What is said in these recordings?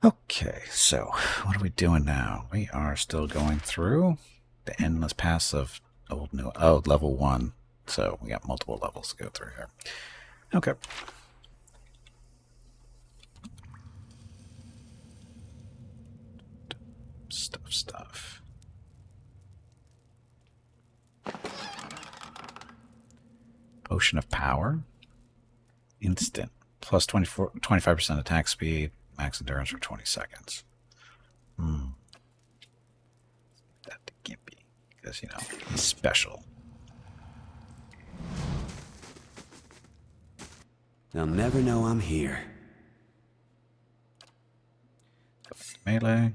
Okay, so what are we doing now? We are still going through the endless pass of old new level 1. So we got multiple levels to go through here. Okay. Stuff. Potion of Power. Instant. Plus 25% attack speed. Max endurance for 20 seconds. That to Gimpy. Because, you know, he's special. They'll never know I'm here. Melee.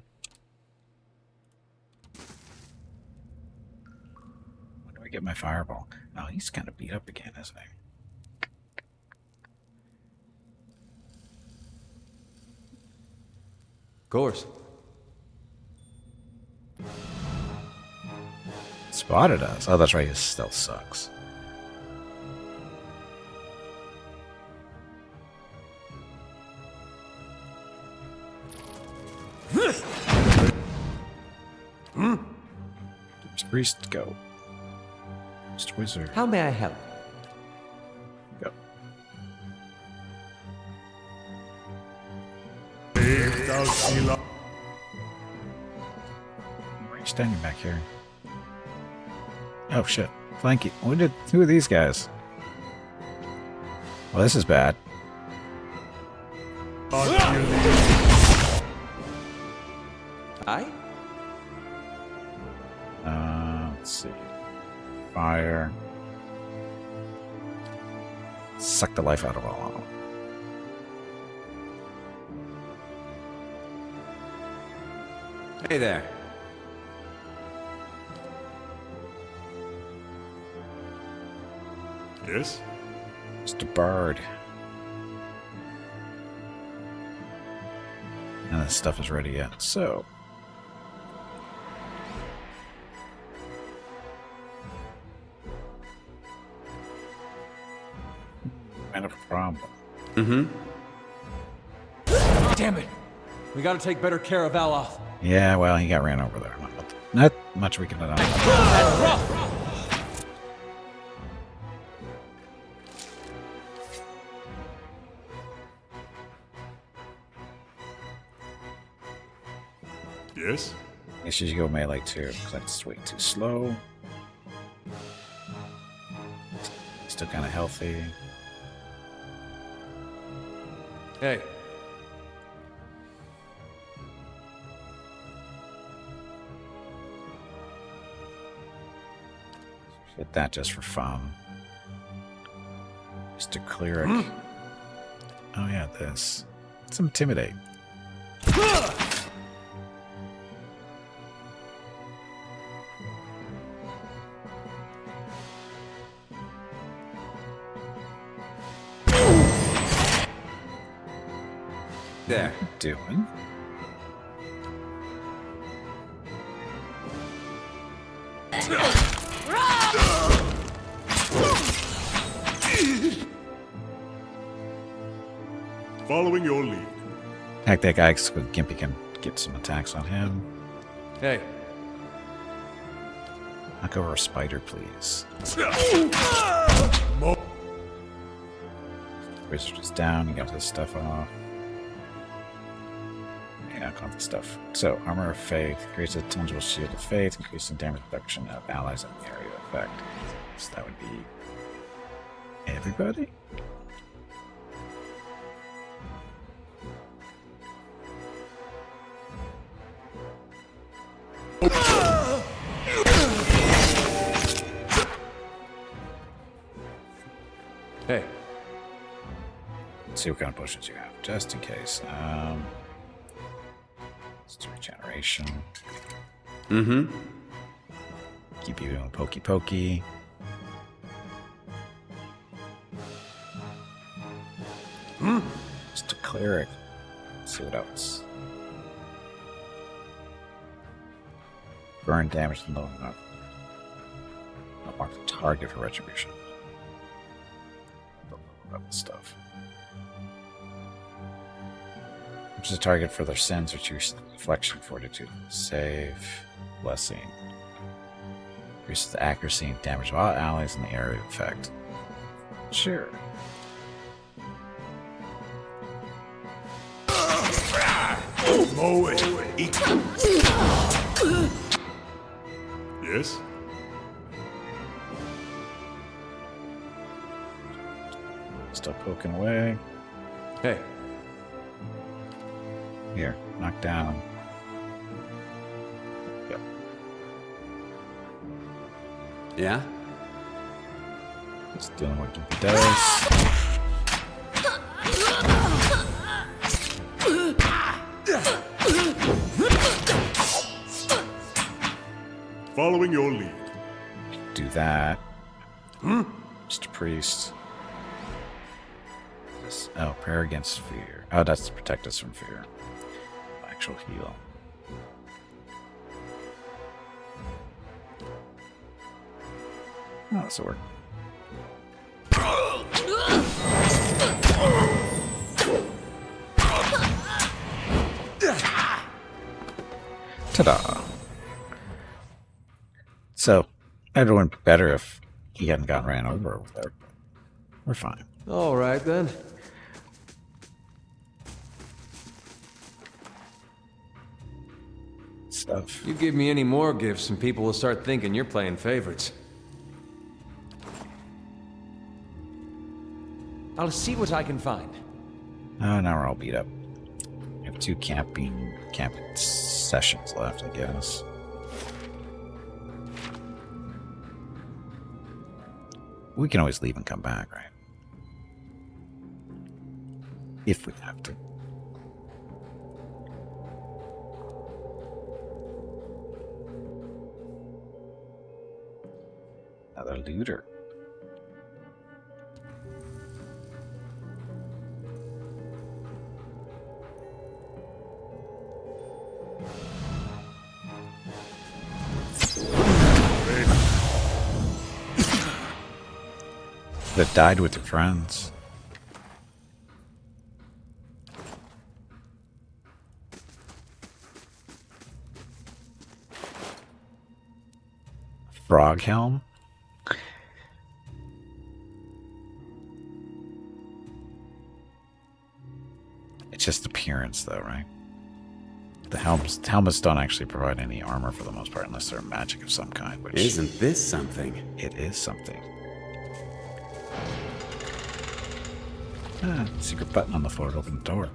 When do I get my fireball? Oh, he's kind of beat up again, isn't he? Of course. Spotted us. Oh, that's right. His stealth sucks. Mr. Priest, go. Mr. Wizard, How may I help? go. Why are you standing back here? Oh shit. Flanky. Who are these guys? Well, this is bad. I? Let's see. Fire. Suck the life out of all of them. Hey there. Yes? Mr. Bird. None of this stuff is ready yet. So. Kind of a problem. Mm-hmm. Damn it! We gotta take better care of Aloth. Yeah, well, he got ran over there. Not much we can do. Yes? I guess you should go melee too, because that's way too slow. Still kind of healthy. Hey. Hit that just for fun. Mr. Cleric. Oh yeah, this. Let's intimidate. There. Doing. Following your lead. Hack that guy so Gimpy can get some attacks on him. Hey. Knock over a spider, please. Wizard is down. He got his stuff off. Yeah, knock off the stuff. So, Armor of Faith creates a tangible shield of faith, increasing damage reduction of allies in the area of effect. So that would be everybody. Hey. Let's see what kind of potions you have, just in case. It's regeneration. Mm-hmm. Keep you doing pokey pokey. Just a cleric. Let's see what else. Burn damage low enough. I'll mark the target for retribution. Level stuff. Captures a target for their sins or choose reflection, fortitude, save, blessing. Increases the accuracy and damage of all allies in the area of effect. Sure. Mow it. Eat. Yes? Still poking away. Hey. Here, knock down. Yep. Yeah? Just dealing with the dice. Following your lead. Do that. Mr. Priest. Oh, prayer against fear. Oh, that's to protect us from fear. Actual heal. Oh, that's a work. Ta-da! So, it would have been better if he hadn't gotten ran over over there. We're fine. All right, then. Stuff. You give me any more gifts and people will start thinking you're playing favorites. I'll see what I can find. Oh, now we're all beat up. We have 2 camping sessions left, I guess. We can always leave and come back, right? If we have to. Another looter. That died with your friends. Frog helm? It's just appearance though, right? The helmets don't actually provide any armor for the most part unless they're magic of some kind, which Isn't this something? it is something. Ah, secret button on the floor to open the door.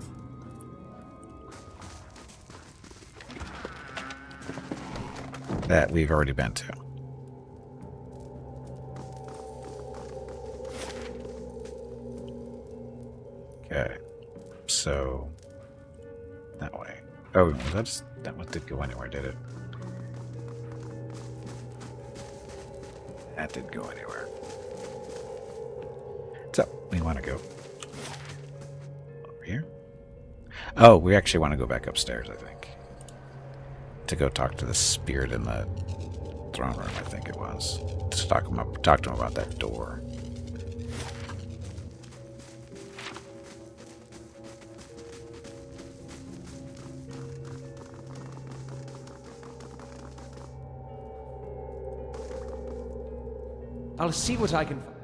That we've already been to. Okay. So that way. Oh, that one did go anywhere, did it? That didn't go anywhere. So we want to go over here. Oh, we actually want to go back upstairs, I think. To go talk to the spirit in the throne room, I think it was. To talk to him about that door. I'll see what I can find.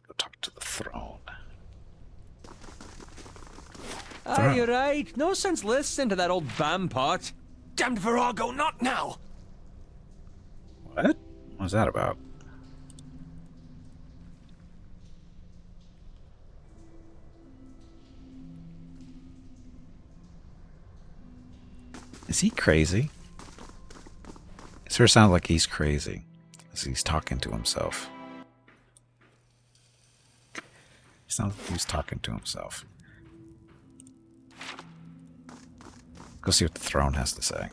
Go talk to the throne. Ah, you're right. No sense listening to that old Bampot. Damned Virago, not now! What? What was that about? Is he crazy? It sort of sounds like he's crazy as he's talking to himself. It sounds like he's talking to himself. Go see what the throne has to say.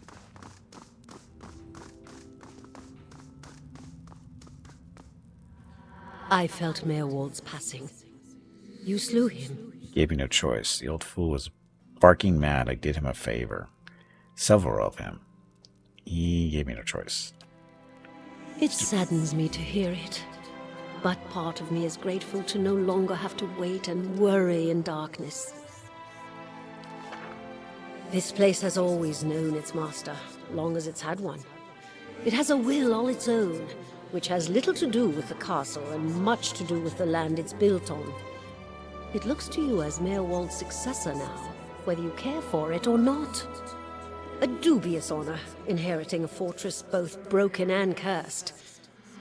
I felt Mayor Walt's passing. You slew him. He gave me no choice. The old fool was barking mad. I did him a favor. Several of him. He gave me no choice. It saddens me to hear it. but part of me is grateful to no longer have to wait and worry in darkness. This place has always known its master, long as it's had one. It has a will all its own, which has little to do with the castle and much to do with the land it's built on. It looks to you as Mayor Wald's successor now, whether you care for it or not. A dubious honor, inheriting a fortress both broken and cursed.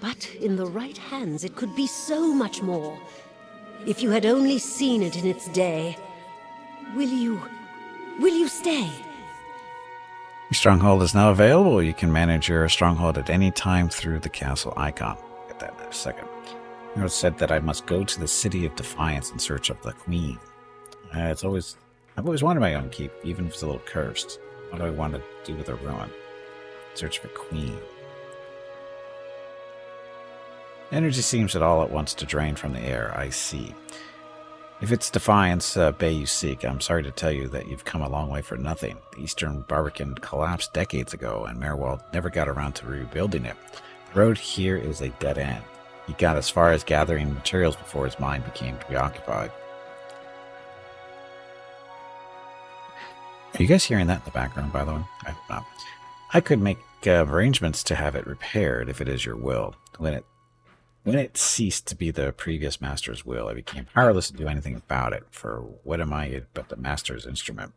But in the right hands, it could be so much more. If you had only seen it in its day. Will you stay? Your stronghold is now available. You can manage your stronghold at any time through the castle icon. Get that in a second. It said that I must go to the city of Defiance in search of the queen. I've always wanted my own keep, even if it's a little cursed. What do I want to do with a ruin? Search for queen. Energy seems at all at once to drain from the air. I see. If it's Defiance Bay you seek, I'm sorry to tell you that you've come a long way for nothing. The Eastern Barbican collapsed decades ago, and Mayor Wald never got around to rebuilding it. The road here is a dead end. He got as far as gathering materials before his mind became preoccupied. Are you guys hearing that in the background, by the way? I could make arrangements to have it repaired if it is your will. When it ceased to be the previous master's will, I became powerless to do anything about it, for what am I but the master's instrument?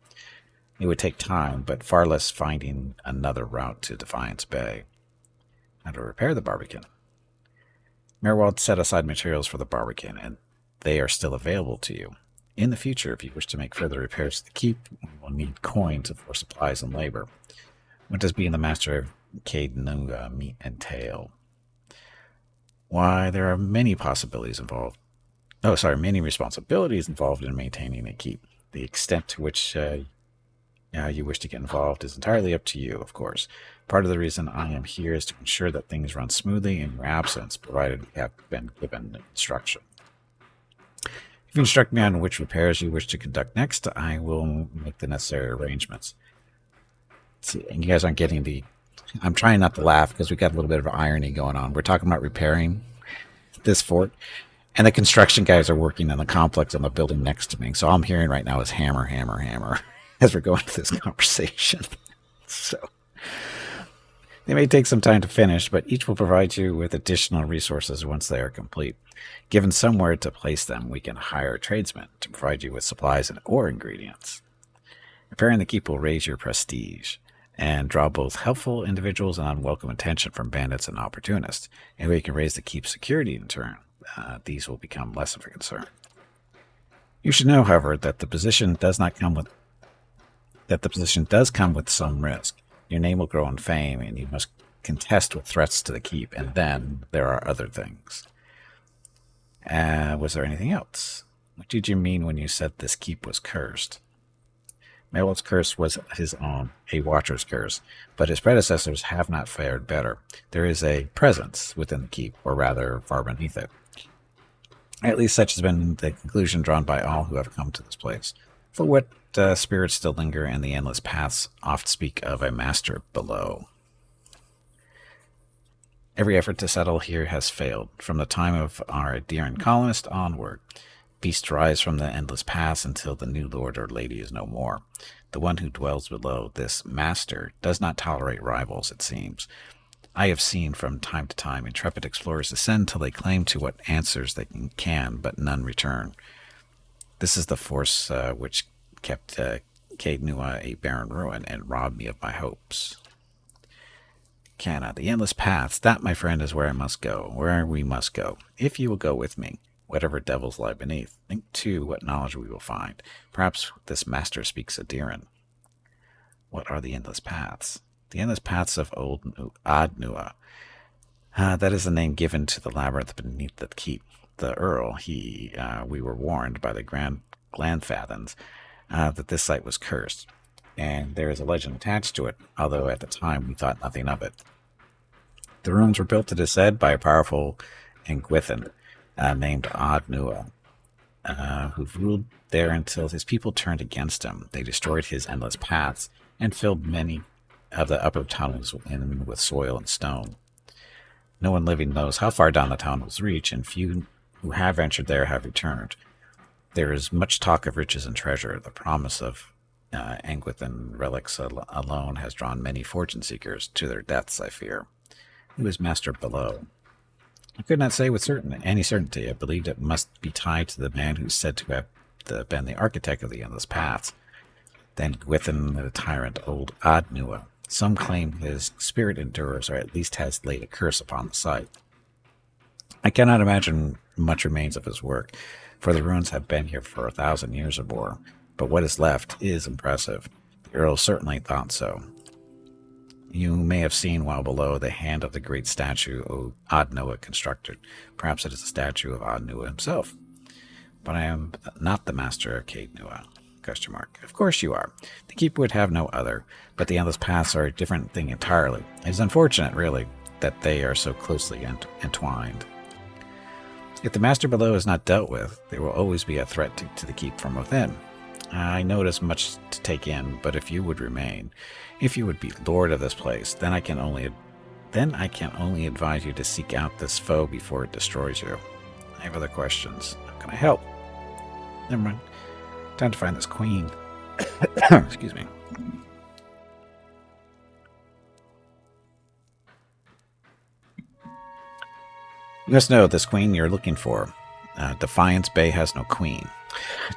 It would take time, but far less finding another route to Defiance Bay. How to repair the Barbican? Mayor Wald set aside materials for the Barbican, and they are still available to you. In the future, if you wish to make further repairs to the keep, you will need coins for supplies and labor. What does being the master of Caed Nunga entail? Why, there are many possibilities involved. Many responsibilities involved in maintaining a keep. The extent to which you wish to get involved is entirely up to you, of course. Part of the reason I am here is to ensure that things run smoothly in your absence, provided we have been given instruction. If you instruct me on which repairs you wish to conduct next, I will make the necessary arrangements. See, and you guys aren't getting the... I'm trying not to laugh because we got a little bit of irony going on. We're talking about repairing this fort, and the construction guys are working on the complex on the building next to me. So all I'm hearing right now is hammer, hammer, hammer as we're going through this conversation. So they may take some time to finish, but each will provide you with additional resources once they are complete. Given somewhere to place them, we can hire tradesmen to provide you with supplies or ingredients. Repairing the keep will raise your prestige and draw both helpful individuals and unwelcome attention from bandits and opportunists. And we can raise the keep's security in turn. These will become less of a concern. You should know, however, that the position does come with some risk. Your name will grow in fame, and you must contest with threats to the keep, and then there are other things. Was there anything else? What did you mean when you said this keep was cursed? Mayor Wald's curse was his own, a watcher's curse, but his predecessors have not fared better. There is a presence within the keep, or rather, far beneath it. At least such has been the conclusion drawn by all who have come to this place. For what spirits still linger in the endless paths oft speak of a master below. Every effort to settle here has failed. From the time of our Adiran colonist onward, beasts rise from the endless paths until the new lord or lady is no more. The one who dwells below, this master, does not tolerate rivals, it seems. I have seen from time to time intrepid explorers ascend till they claim to what answers they can, but none return. This is the force which kept Caed Nunga a barren ruin and robbed me of my hopes. Canna, the endless paths, that, my friend, is where I must go, where we must go. If you will go with me, whatever devils lie beneath, think too what knowledge we will find. Perhaps this master speaks Adiran. What are the endless paths? The endless paths of old Adnua. That is the name given to the labyrinth beneath the keep. The Earl, we were warned by the Glanfathans that this site was cursed, and there is a legend attached to it, although at the time we thought nothing of it. The ruins were built, it is said, by a powerful Engwithan named Adnua, who ruled there until his people turned against him. They destroyed his endless paths and filled many of the upper tunnels with soil and stone. No one living knows how far down the tunnels reach, and few who have ventured there have returned. There is much talk of riches and treasure. The promise of Anguithan relics alone has drawn many fortune seekers to their deaths, I fear. Who is Master Below? I could not say with any certainty. I believed it must be tied to the man who's said to have been the architect of the endless paths. Then Gwithin the tyrant, old Adnua. Some claim his spirit endures, or at least has laid a curse upon the site. I cannot imagine much remains of his work, for the ruins have been here for 1,000 years or more, but what is left is impressive. The Earl certainly thought so. You may have seen while below the hand of the great statue Adnua constructed. Perhaps it is a statue of Adnua himself. But I am not the master of Caed Nua. Of course you are. The keep would have no other, but the endless paths are a different thing entirely. It is unfortunate, really, that they are so closely entwined. If the master below is not dealt with, there will always be a threat to the keep from within. I know it is much to take in, but if you would remain, if you would be lord of this place, then I can only advise you to seek out this foe before it destroys you. I have other questions. How can I help? Never mind. Time to find this queen. Excuse me. You must know this queen you're looking for. Defiance Bay has no queen.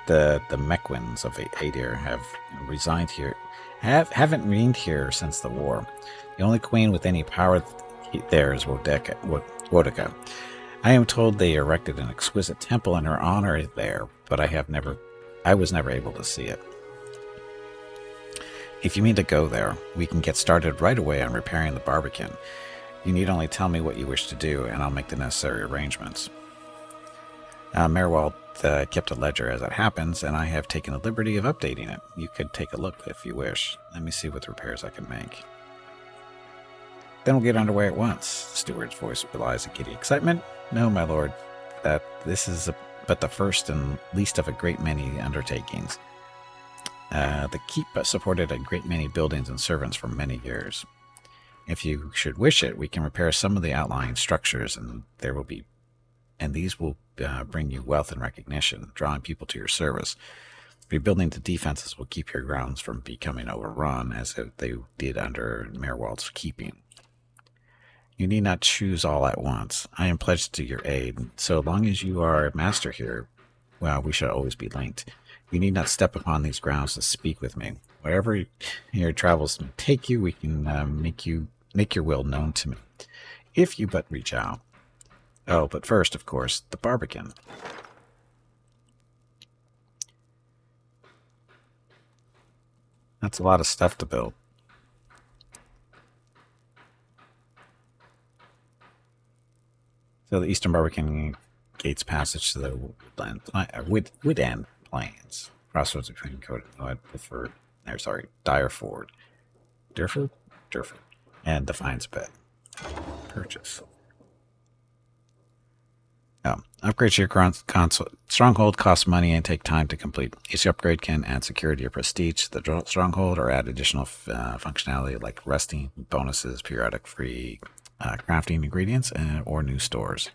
The Mequins of Adir have resigned here. Haven't reigned here since the war. The only queen with any power there is Wodeka. I am told they erected an exquisite temple in her honor there, but I was never able to see it. If you mean to go there, we can get started right away on repairing the Barbican. You need only tell me what you wish to do, and I'll make the necessary arrangements. Merwald kept a ledger as it happens, and I have taken the liberty of updating it. You could take a look if you wish. Let me see what repairs I can make. Then we'll get underway at once. The steward's voice belies a giddy excitement. No, my lord, that this is but the first and least of a great many undertakings. The keep supported a great many buildings and servants for many years. If you should wish it, we can repair some of the outlying structures, and these will bring you wealth and recognition, drawing people to your service. Rebuilding the defenses will keep your grounds from becoming overrun, as they did under Merwald's keeping. You need not choose all at once. I am pledged to your aid. So long as you are a master here, well, we shall always be linked. You need not step upon these grounds to speak with me. Wherever your travels may take you, we can make your will known to me, if you but reach out. Oh, but first, of course, the Barbican. That's a lot of stuff to build. So the Eastern Barbican gates passage to the Woodend Plains. Crossroads between Durford, and Defiance Bay. Purchase. Upgrades to your stronghold cost money and take time to complete. Each upgrade can add security or prestige to the stronghold or add additional functionality like resting, bonuses, periodic free crafting ingredients, or new stores.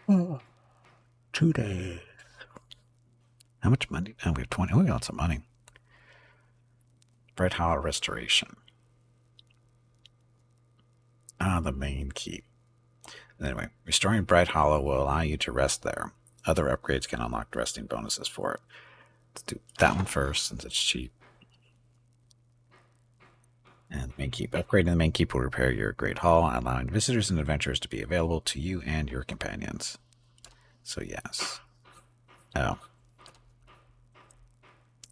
2 days. How much money? Oh, we have 20. We got some money. Bright Hollow Restoration. The main keep. Anyway, restoring Bright Hollow will allow you to rest there. Other upgrades can unlock resting bonuses for it. Let's do that one first, since it's cheap. And the main keep. Upgrading the main keep will repair your Great Hall, allowing visitors and adventurers to be available to you and your companions. So yes. Oh.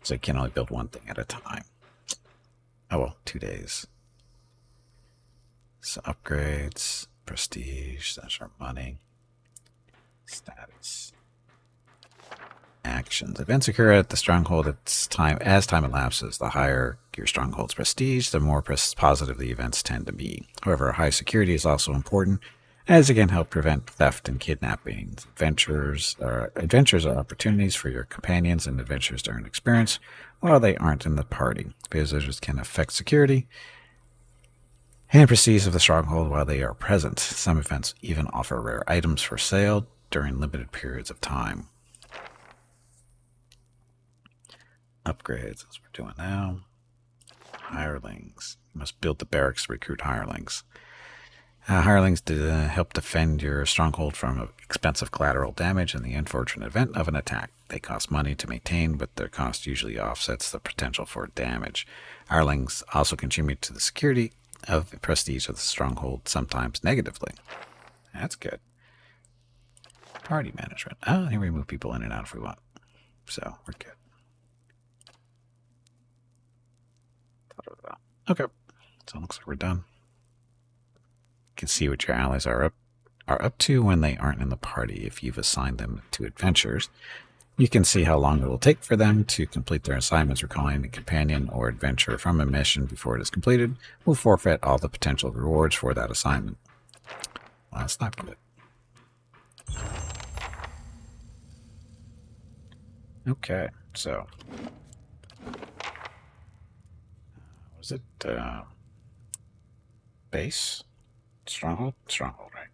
So you can only build one thing at a time. Oh well, 2 days. So upgrades, prestige, that's our money. Status. Actions. Events occur at the stronghold as time elapses. The higher your stronghold's prestige, the more positive the events tend to be. However, high security is also important, as it can help prevent theft and kidnapping. Adventures are opportunities for your companions and adventurers to earn experience while they aren't in the party. Visitors can affect security and prestige of the stronghold while they are present. Some events even offer rare items for sale during limited periods of time. Upgrades, as we're doing now. Hirelings. You must build the barracks to recruit hirelings. Hirelings help defend your stronghold from expensive collateral damage in the unfortunate event of an attack. They cost money to maintain, but their cost usually offsets the potential for damage. Hirelings also contribute to the security of the prestige of the stronghold, sometimes negatively. That's good. Party management. Oh, here we move people in and out if we want. So, we're good. Okay. So it looks like we're done. You can see what your allies are up to when they aren't in the party. If you've assigned them to adventures, you can see how long it will take for them to complete their assignments. Recalling a companion or adventure from a mission before it is completed will forfeit all the potential rewards for that assignment. Well, that's not good. Okay, so was it base? Stronghold? Stronghold, right?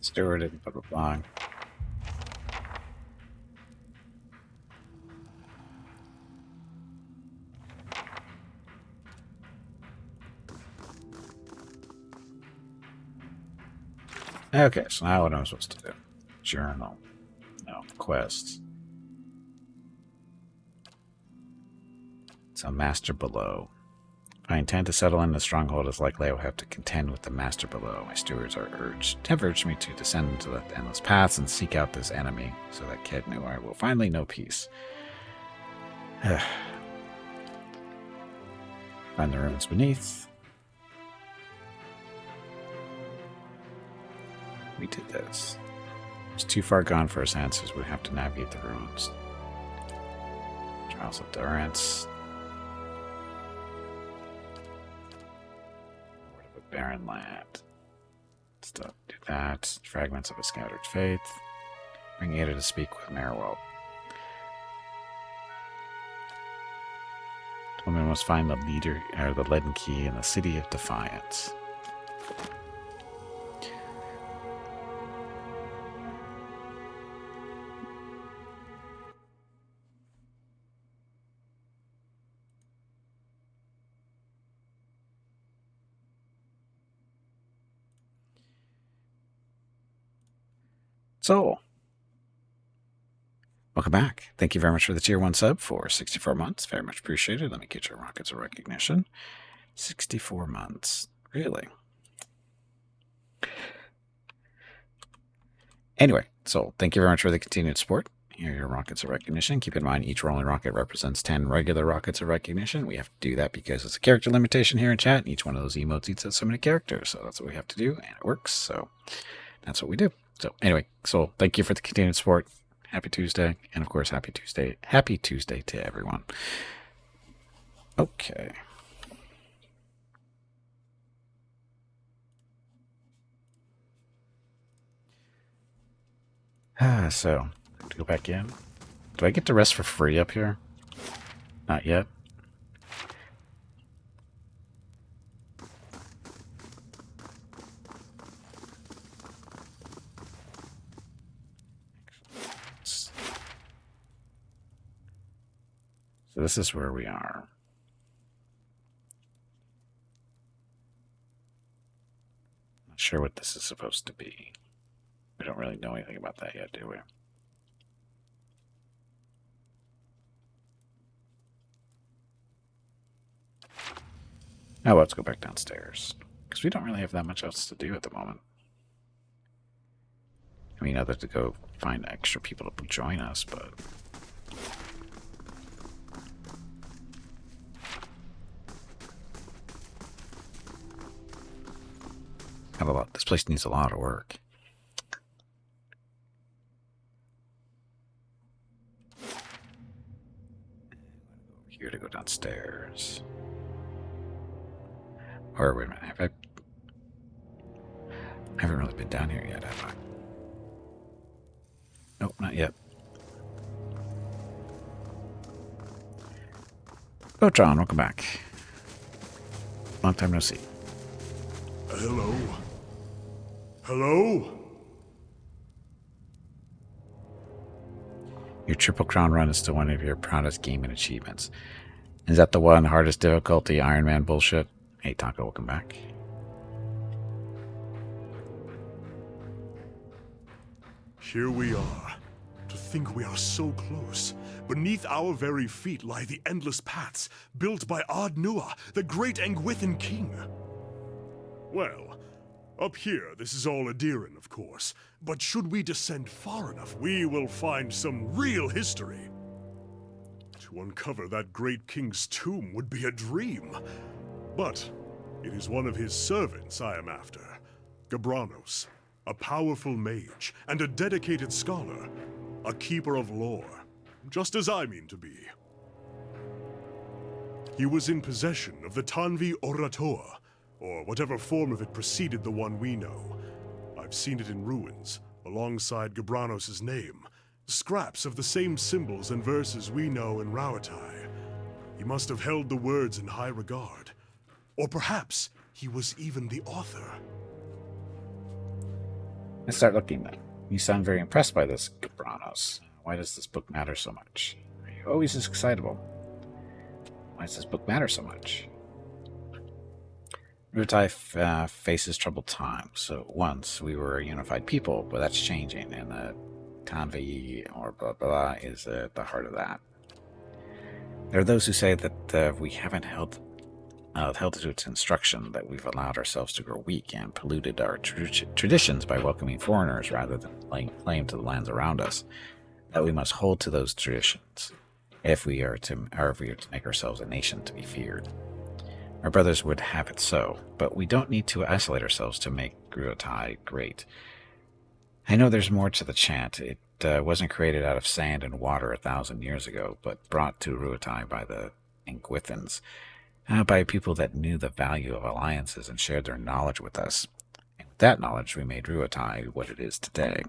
Steward it, blah, blah, blah. Okay, so now what am I supposed to do? Journal. No, quests. So, Master Below. If I intend to settle in the stronghold, it's likely I will have to contend with the Master Below. My stewards have urged me to descend into the endless paths and seek out this enemy, so that Ked knew I will finally know peace. Find the ruins beneath. We did this. It's too far gone for us answers. We have to navigate the ruins. Trials of Durance. Lord of a barren land. Stuff. Do that. Fragments of a scattered faith. Bring Ada to speak with Marowald. The woman must find the leader, or the leaden key in the City of Defiance. So, welcome back. Thank you very much for the tier 1 sub for 64 months. Very much appreciated. Let me get your rockets of recognition. 64 months. Really? Anyway, so thank you very much for the continued support. Here are your rockets of recognition. Keep in mind, each rolling rocket represents 10 regular rockets of recognition. We have to do that because it's a character limitation here in chat, and each one of those emotes eats up so many characters. So that's what we have to do, and it works. So that's what we do. So anyway, so thank you for the continued support. Happy Tuesday, and of course, happy Tuesday to everyone. Okay. So to go back in. Do I get to rest for free up here? Not yet. So this is where we are. Not sure what this is supposed to be. We don't really know anything about that yet, do we? Oh, let's go back downstairs. Because we don't really have that much else to do at the moment. I mean, other to go find extra people to join us, but... Got a lot. This place needs a lot of work. Here to go downstairs. Or wait a minute, I haven't really been down here yet, have I? Nope, not yet. Botron, welcome back. Long time no see. Hello? Hello? Your Triple Crown run is still one of your proudest gaming achievements. Is that the one, hardest difficulty, Iron Man bullshit? Hey, Taco, welcome back. Here we are. To think we are so close. Beneath our very feet lie the endless paths built by Ard Nua, the great Engwithan king. Well, up here this is all Adiran, of course. But should we descend far enough, we will find some real history. To uncover that great king's tomb would be a dream. But it is one of his servants I am after. Gabranos, a powerful mage and a dedicated scholar. A keeper of lore, just as I mean to be. He was in possession of the Tanvi Oratoa, or whatever form of it preceded the one we know. I've seen it in ruins, alongside Gabranos' name. Scraps of the same symbols and verses we know in Rauatai. He must have held the words in high regard. Or perhaps he was even the author. Let's start looking then. You sound very impressed by this, Gabranos. Why does this book matter so much? Are you always this excitable? Why does this book matter so much? Rauatai faces troubled times. So once we were a unified people, but that's changing, and the Tanvi or blah blah is at the heart of that. There are those who say that we haven't held to its instruction, that we've allowed ourselves to grow weak and polluted our traditions by welcoming foreigners rather than laying claim to the lands around us, that we must hold to those traditions if we are to make ourselves a nation to be feared. Our brothers would have it so, but we don't need to isolate ourselves to make Rauatai great. I know there's more to the chant. It wasn't created out of sand and water 1,000 years ago, but brought to Rauatai by the Engwithans, by people that knew the value of alliances and shared their knowledge with us. And with that knowledge, we made Rauatai what it is today.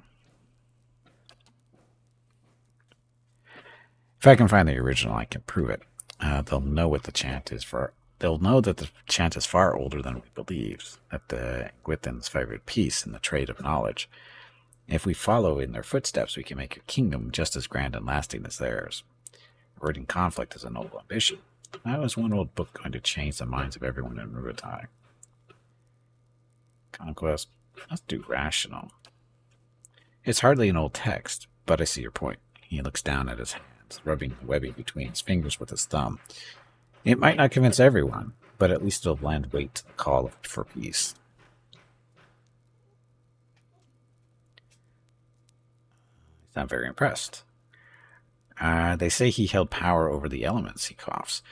If I can find the original, I can prove it. They'll know what the chant is for. They'll know that the chant is far older than we believed, that the Engwithans favored peace and the trade of knowledge. If we follow in their footsteps, we can make a kingdom just as grand and lasting as theirs. Avoiding conflict is a noble ambition. How is one old book going to change the minds of everyone in Rauatai? Conquest. Let's do rational. It's hardly an old text, but I see your point. He looks down at his hands, rubbing the webbing between his fingers with his thumb. It might not convince everyone, but at least it'll lend weight to the call for peace. He's not very impressed. They say he held power over the elements, he coughs.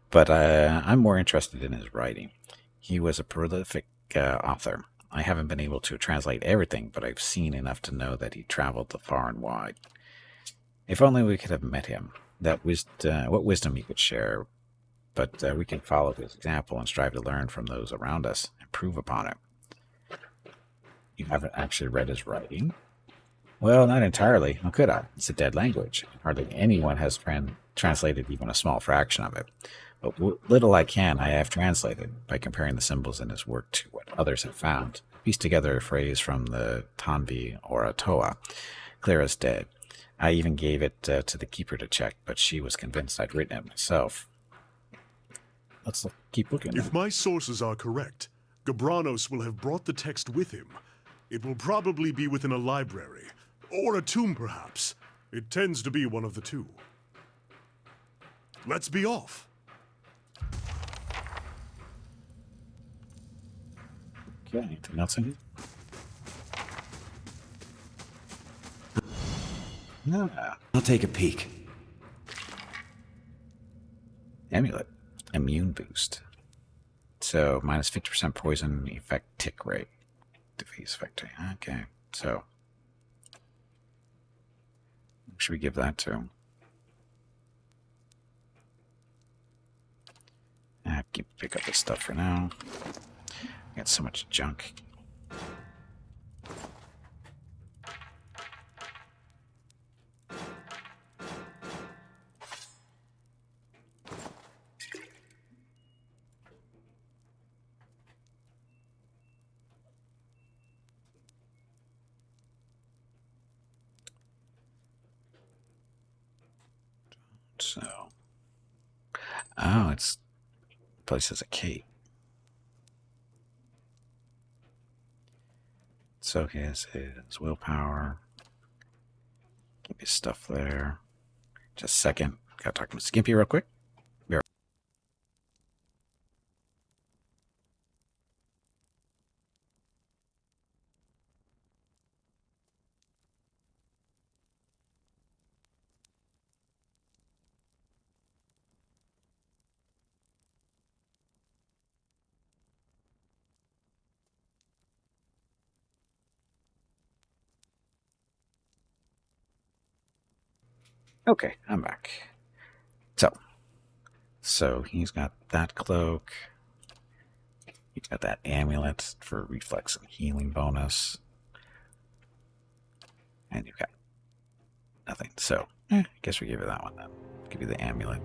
But I'm more interested in his writing. He was a prolific author. I haven't been able to translate everything, but I've seen enough to know that he traveled far and wide. If only we could have met him. What wisdom he could share. But we can follow his example and strive to learn from those around us, and improve upon it. You haven't actually read his writing? Well, not entirely. How could I? It's a dead language. Hardly anyone has translated even a small fraction of it. But little I can, I have translated, by comparing the symbols in his work to what others have found. Pieced together a phrase from the Tanvi Oratoa, clear as dead. I even gave it to the keeper to check, but she was convinced I'd written it myself. Let's keep looking. If my sources are correct, Gabranos will have brought the text with him. It will probably be within a library. Or a tomb, perhaps. It tends to be one of the two. Let's be off. Okay, anything else in here? No. I'll take a peek. Amulet. Immune boost. So, minus 50% poison effect tick rate. Defeats effect. Okay, so. Who should we give that to? Pick up this stuff for now. Got so much junk. Oh, it's place has a cape. So he has his willpower. Keep his stuff there. Just a second. Gotta talk to Skimpy real quick. Be right- Okay, I'm back. So he's got that cloak. He's got that amulet for reflex and healing bonus. And you've got nothing. So, I guess we give you that one then. Give you the amulet.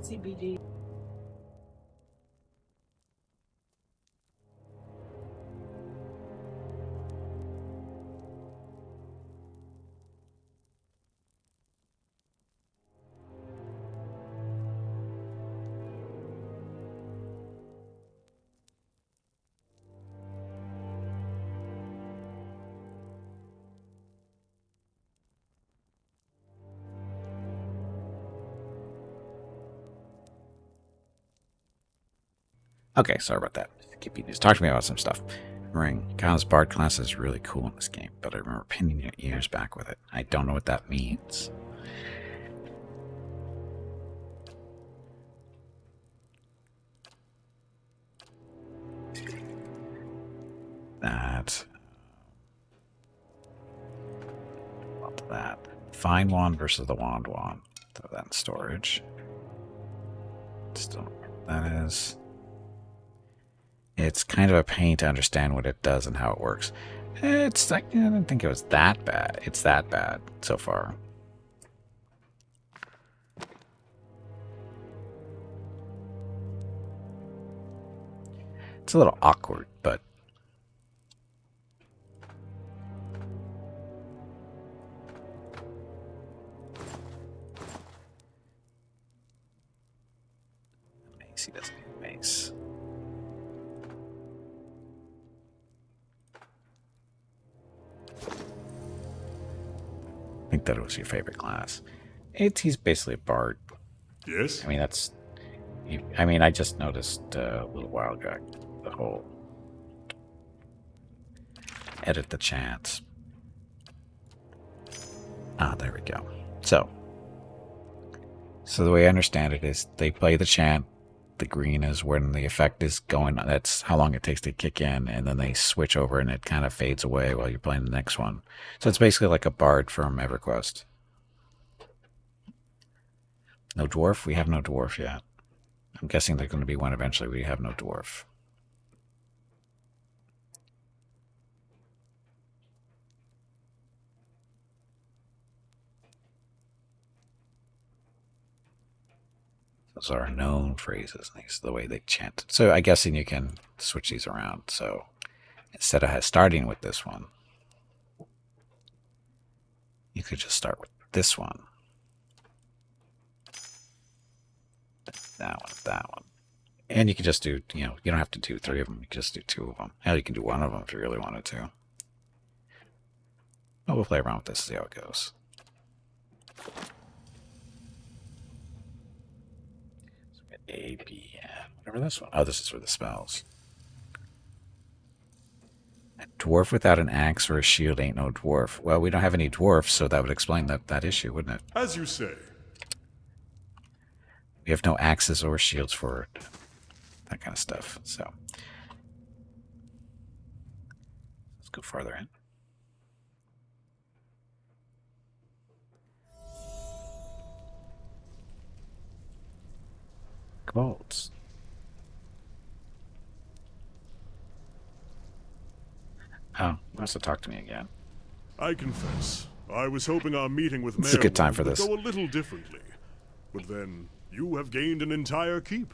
CBD. Okay, sorry about that. Skippy just talked to me about some stuff. Ring. Kyle's Bard class is really cool in this game, but I remember pinning your ears back with it. I don't know what that means. That. Love that. Fine wand versus the wand wand. Throw that in storage. Still don't remember what that is. It's kind of a pain to understand what it does and how it works. It's like, I didn't think it was that bad. It's that bad so far. It's a little awkward, but mace, he doesn't need mace. I think that was your favorite class. He's basically a bard. Yes? I mean, that's. I mean, I just noticed a little while ago the whole edit the chants. Ah, there we go. So the way I understand it is they play the chant. The green is when the effect is going. That's how long it takes to kick in, and then they switch over, and it kind of fades away while you're playing the next one. So it's basically like a bard from EverQuest. No dwarf? We have no dwarf yet. I'm guessing there's going to be one eventually. We have no dwarf. Those are known phrases. These are the way they chant. So I'm guessing you can switch these around. So instead of starting with this one, you could just start with this one. That one. And you can just do, you don't have to do 3 of them. You can just do 2 of them. Hell, you can do 1 of them if you really wanted to. But we'll play around with this, see how it goes. So we got A, B, and whatever this one. Oh, this is for the spells. A dwarf without an axe or a shield ain't no dwarf. Well, we don't have any dwarfs, so that would explain that issue, wouldn't it? As you say. We have no axes or shields for that kind of stuff. So let's go farther in. Bolts. Oh, he wants to talk to me again. I confess, I was hoping our meeting with It's a good time for would this. go a little differently. But then, you have gained an entire keep.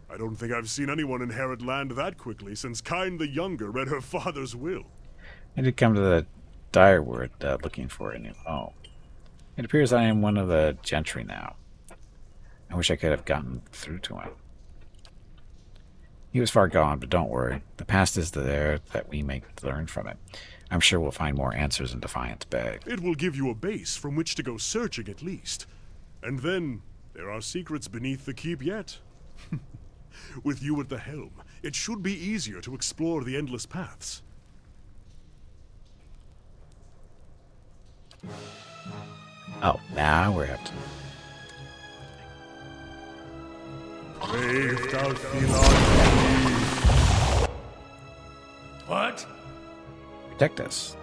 I don't think I've seen anyone inherit land that quickly since Kyne the Younger read her father's will. I did come to the Direward looking for a new home. It appears I am one of the gentry now. I wish I could have gotten through to him. He was far gone, but don't worry. The past is there that we may learn from it. I'm sure we'll find more answers in Defiance Bay. It will give you a base from which to go searching at least. And then, there are secrets beneath the keep yet. With you at the helm, it should be easier to explore the endless paths. Oh, now we're up to... Brave Dalfilon. What? Protect us.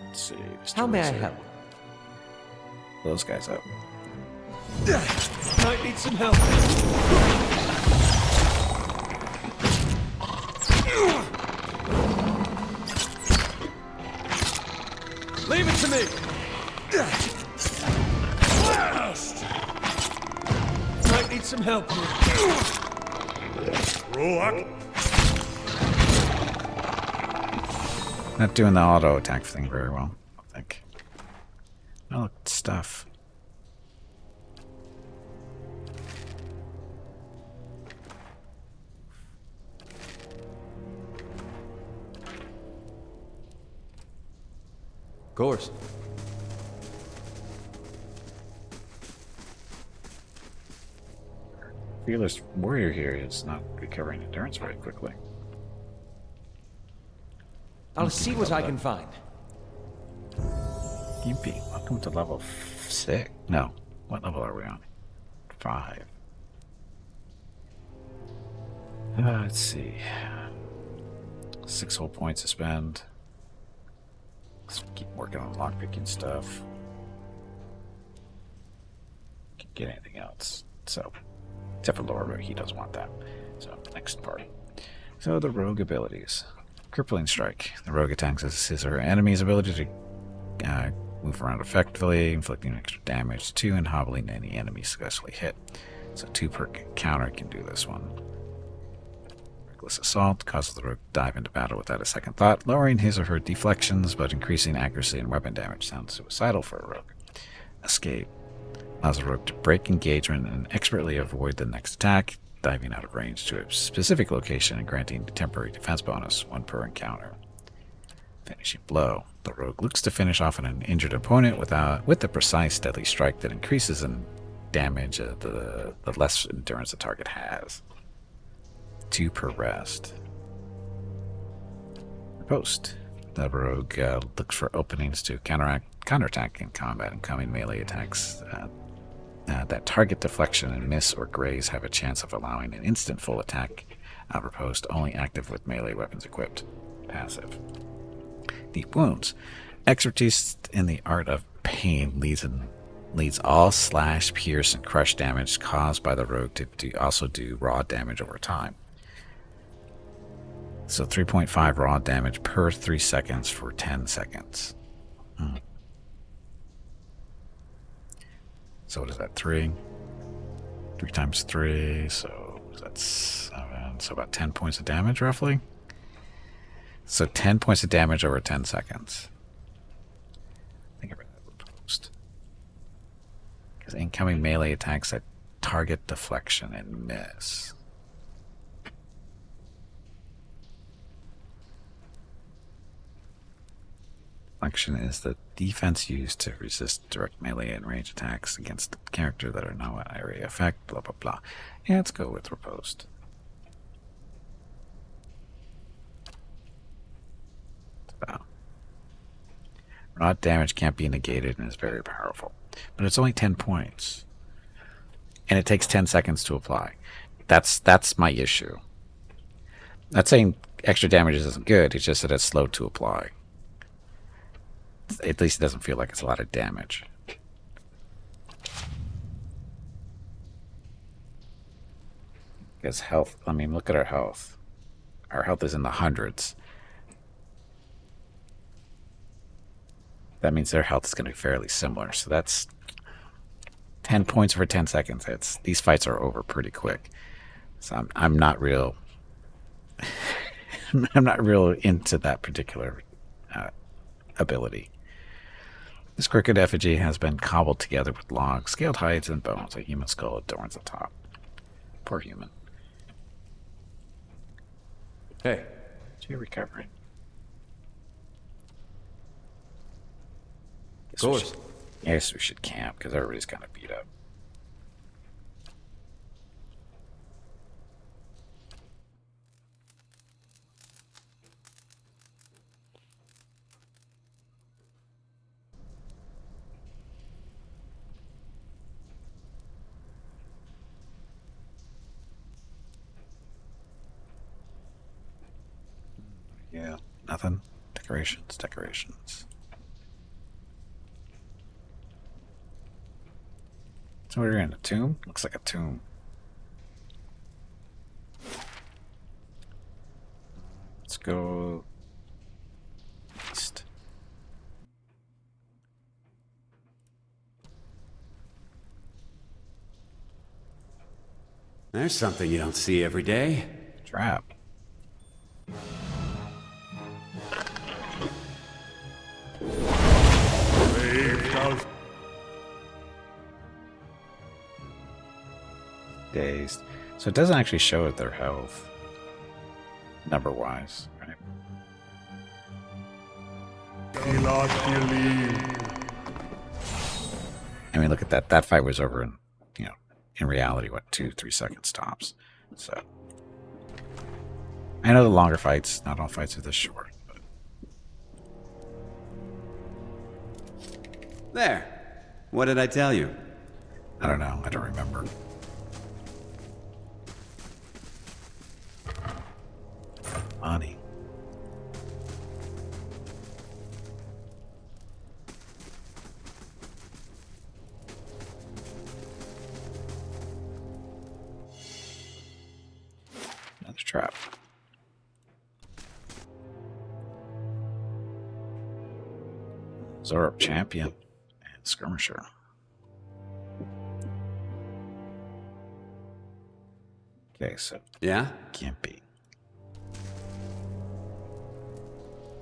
Let's see. How may I help? Those guys up. Might need some help. Leave it to me. Blast! Might need some help here. Roak. Not doing the auto attack thing very well, I think. Oh, stuff. Of course. Fearless warrior here is not recovering endurance very quickly. I'll see what I can find. Gimpy, welcome to level 6. No, what level are we on? 5. Let's see. 6 whole points to spend. Let's keep working on lockpicking stuff. Can't get anything else. So, except for Laura, he doesn't want that. So, next part. So, the rogue abilities. Crippling Strike. The rogue attacks his or her enemy's ability to move around effectively, inflicting extra damage to and hobbling any enemy successfully hit. So 2 per counter can do this one. Reckless Assault causes the rogue to dive into battle without a second thought, lowering his or her deflections but increasing accuracy and weapon damage. Sounds suicidal for a rogue. Escape allows the rogue to break engagement and expertly avoid the next attack, diving out of range to a specific location and granting a temporary defense bonus, 1 per encounter. Finishing Blow. The rogue looks to finish off an injured opponent with a precise, deadly strike that increases in damage the less endurance the target has. 2 per rest. Post. The rogue looks for openings to counterattack in combat, and coming melee attacks that target deflection and miss or graze have a chance of allowing an instant full attack. Riposte only active with melee weapons equipped. Passive. Deep Wounds. Expertise in the art of pain leads all slash, pierce, and crush damage caused by the rogue to also do raw damage over time. So 3.5 raw damage per 3 seconds for 10 seconds. So what is that, 3? 3 times 3, so that's 7. So about 10 points of damage, roughly. So 10 points of damage over 10 seconds. I think I read that post. Because incoming melee attacks that target deflection and miss. Deflection is the defense used to resist direct melee and range attacks against the character that are no area effect, blah blah blah. Yeah, let's go with Riposte. Raw damage can't be negated and is very powerful. But it's only 10 points. And it takes 10 seconds to apply. That's my issue. Not saying extra damage isn't good, it's just that it's slow to apply. At least it doesn't feel like it's a lot of damage. Because health, I mean, look at our health. Our health is in the hundreds. That means their health is going to be fairly similar. So that's 10 points for 10 seconds. These fights are over pretty quick. So I'm not real. I'm not real into that particular ability. This crooked effigy has been cobbled together with logs, scaled hides, and bones. A human skull adorns the top. Poor human. Hey. You're recovering. Of course. Yes, we should camp because everybody's kind of beat up. Yeah, nothing. Decorations, decorations. So we're in a tomb? Looks like a tomb. Let's go east. There's something you don't see every day. Trap. Dazed. So it doesn't actually show their health number wise, right? I mean, look at that. That fight was over in, in reality, what, 2-3 seconds tops. So I know the longer fights, not all fights are this short. But... There. What did I tell you? I don't know. I don't remember. Money. Another trap. Zorup champion and skirmisher. Okay, so Yeah? Gimpy.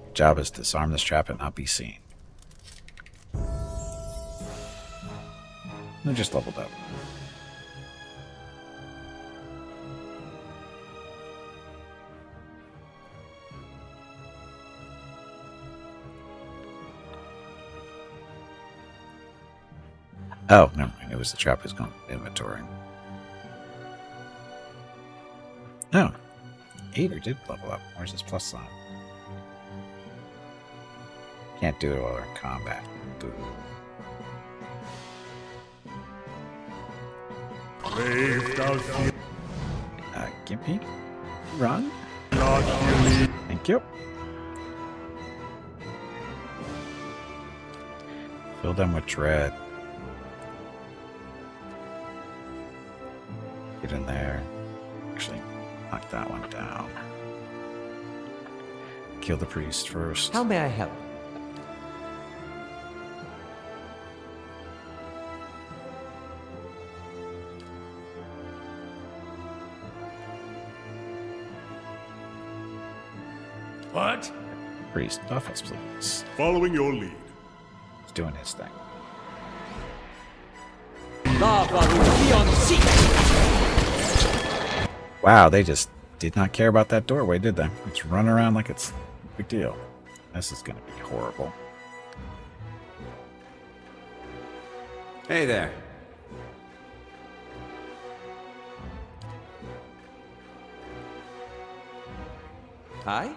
Your job is to disarm this trap and not be seen. I just leveled up. Oh, never mind. It was the trap who's going inventory. Oh. Ader did level up. Where's his plus sign? Can't do it while we're in combat. Boo. Gimpy? Run? Thank you. Fill them with dread. Get in there. Actually, knock that one down. Kill the priest first. How may I help? What? Priest, buff us, please. Following your lead. He's doing his thing. Wow, they just did not care about that doorway, did they? It's run around like it's a big deal. This is going to be horrible. Hey there. Hi?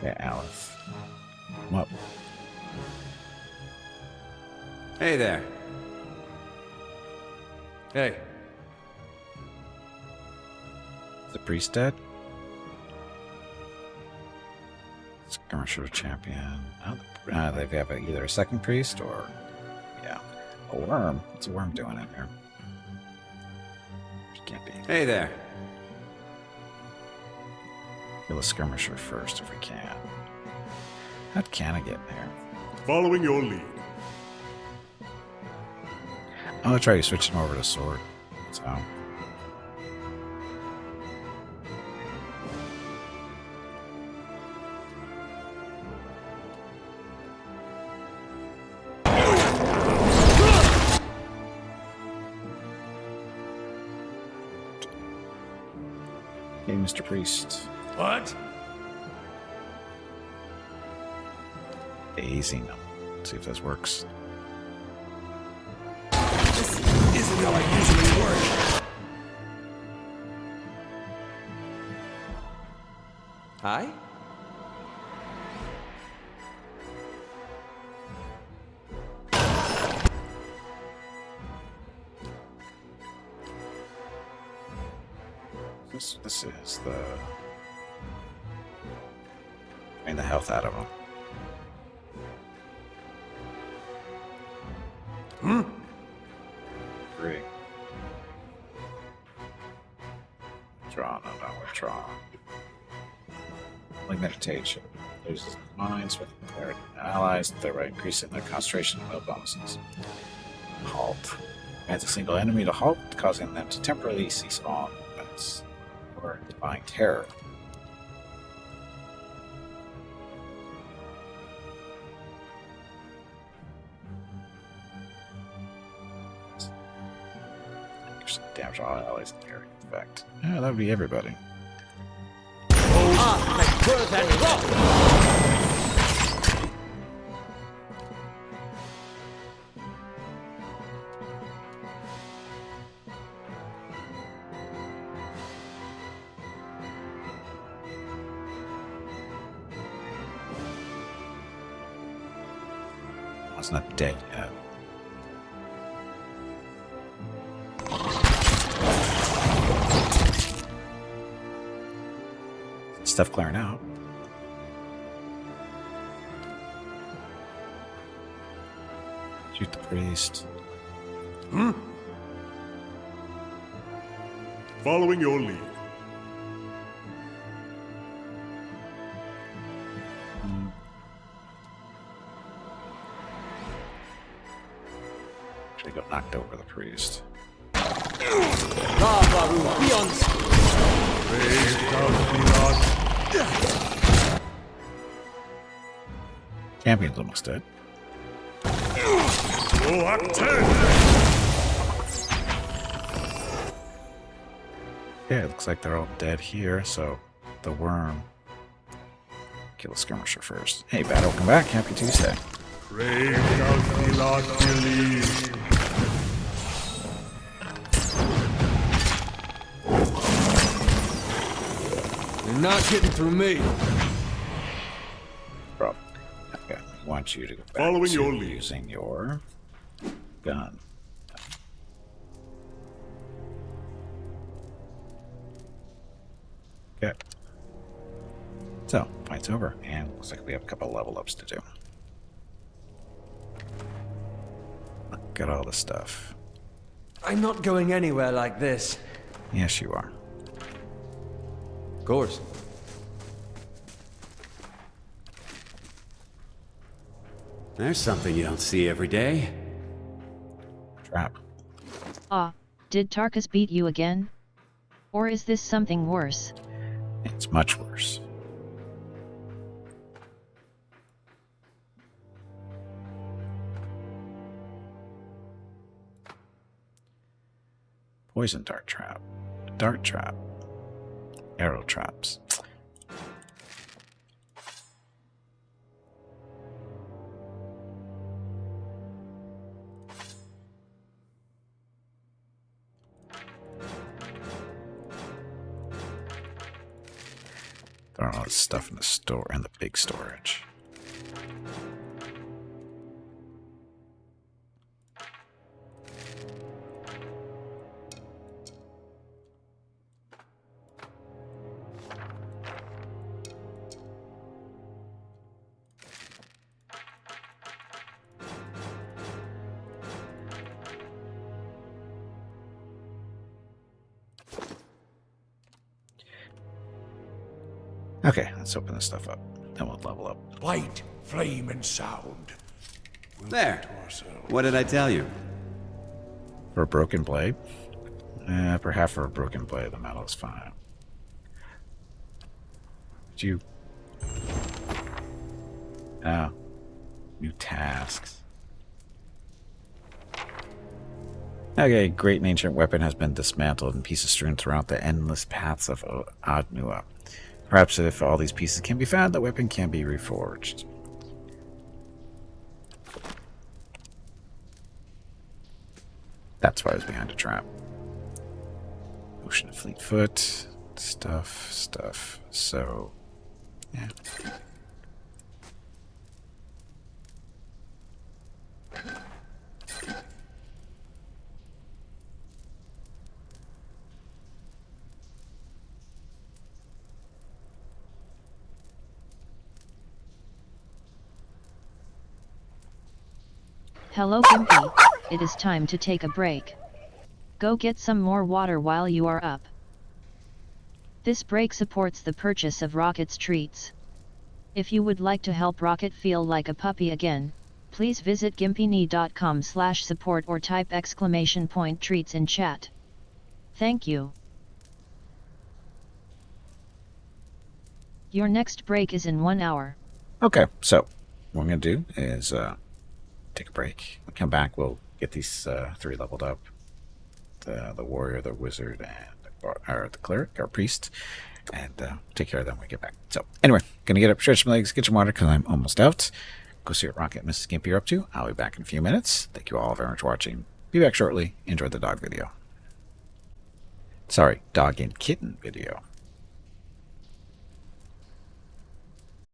Yeah, Alice. What? Hey there. Hey. Is the priest dead? Skirmisher champion. Oh, they have either a second priest or, yeah, a worm. What's a worm doing in here? Can't be. Hey there. Kill a skirmisher first if we can. How can I get in here? Following your lead. I'm gonna try to switch him over to sword. So. Hey, Mr. Priest. What? Dazing him. See if this works. This isn't how I usually work. Hi? This is the... drain the health out of him. Three. Withdraw, no, withdraw. Like meditation. Loses minds with their allies, thereby increasing their concentration and will bonuses. Halt. Adds a single enemy to halt, causing them to temporarily cease all movements. Or defying terror. Damage all allies in the area. In fact, yeah, that would be everybody. It's not dead yet. Stuff clearing out. Shoot the priest. Following your lead. Should have got knocked over the priest. Champion's almost dead. Yeah, it looks like they're all dead here, so the worm. Kill the skirmisher first. Hey, Bat, welcome back. Happy Tuesday. You're not getting through me. Bro, okay, I want you to go back Following to your lead. using your gun. Okay. So, fight's over, and looks like we have a couple level ups to do. Look at all the stuff. I'm not going anywhere like this. Yes, you are. Of course. There's something you don't see every day. Trap. Ah, did Tarkus beat you again? Or is this something worse? It's much worse. Poison dart trap. Dart trap. Arrow traps. Throwing all this stuff in the store and the big storage. Okay, let's open this stuff up. Then we'll level up. Light, flame, and sound. There. What did I tell you? For a broken blade? Perhaps for a broken blade, the metal is fine. Did you... Oh. New tasks. Okay, great and ancient weapon has been dismantled and pieces strewn throughout the endless paths of Ad Nua. Perhaps if all these pieces can be found, the weapon can be reforged. That's why I was behind a trap. Ocean of Fleetfoot. Stuff. So, yeah. Hello Gimpy, it is time to take a break. Go get some more water while you are up. This break supports the purchase of Rocket's treats. If you would like to help Rocket feel like a puppy again, please visit gimpyknee.com/support or type !treats in chat. Thank you. Your next break is in 1 hour. Okay, so what I'm going to do is take a break. We'll come back, we'll get these 3 leveled up. The warrior, the wizard, and the cleric, our priest, and take care of them when we get back. So anyway, going to get up, stretch my legs, get some water because I'm almost out. Go see what Rocket and Mrs. Gimpy are up to. I'll be back in a few minutes. Thank you all very much for watching. Be back shortly. Enjoy the dog video. Sorry, dog and kitten video.